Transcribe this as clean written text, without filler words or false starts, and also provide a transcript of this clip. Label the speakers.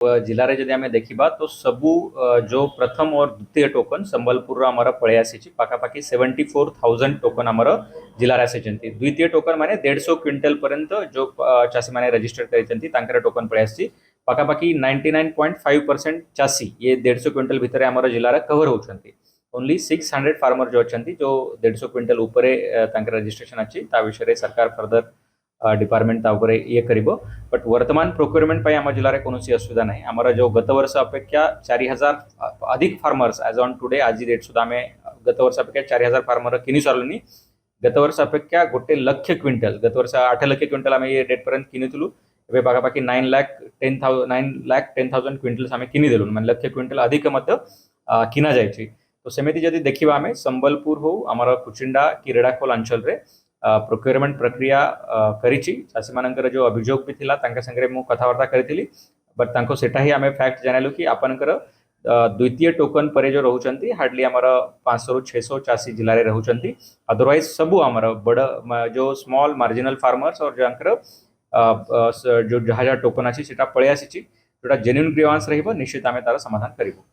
Speaker 1: जिले में जदि आम देखा तो सबू जो प्रथम और द्वितीय टोकन संबलपुर आमर पलि आसी पाखापाखि 74,000 टोकन आमर जिलार आसी। द्वितीय टोकन माने 150 क्विंटल पर्यंत जो चाषी मैंने रजिस्टर कर टोकन पलि आसी। पाखापाखि 99.5% चाषी ये 150 क्विंटल भितर आमर जिलार कवर होती। ओनली 600 फार्मर जो अच्छा जो 150 क्विंटल उपर रजिस्ट्रेशन अच्छी विषय सरकार फर्दर डिपार्टमेंट ये कर। बट वर्तमान प्रोक्योरमेंट आम जिले में कौन असुविधा नहीं। आमर जो गत वर्ष अपेक्षा 4,000 अधिक फार्मर्स एज ऑन टुडे आज डेट सुधा आम गत वर्ष अपेक्षा 4,000 फार्मर किनी सारूनी। गत वर्ष अपेक्षा 1,00,000 क्विंटल गत वर्ष 8,00,000 क्विंटल आम ये डेट पर्यंत किनीलु। ए पाखापाखि 9,10,000 क्विंटल्स आम किनीदेलु मैं 1,00,000 क्विंटल अधिक किना जाए। तो सेमती जदि देखा आम संबलपुर हो आमर कुचिंडा कि रेड़ाखोल अंचल रे प्रोक्योरमेंट प्रक्रिया करिछि। चाषी मानकर जो अभियोग भी थिला तांका संगे मु कथावार्ता करिथिली। बट तांको सेटा ही आमे फैक्ट जानलु कि आपनकर द्वितीय टोकन परे जो रहउचंती हार्डली आमर 500 रु 600 चाषी जिले में रहउचंती। अदरवाइज सबू आमर बड़ जो स्मॉल मार्जिनल फार्मर्स और जो जो जहाँ जहाँ टोकन अच्छी पलि आसी जोटा जेन्युइन ग्रीवांस रहिबो निश्चित आमे तार समाधान करिबो।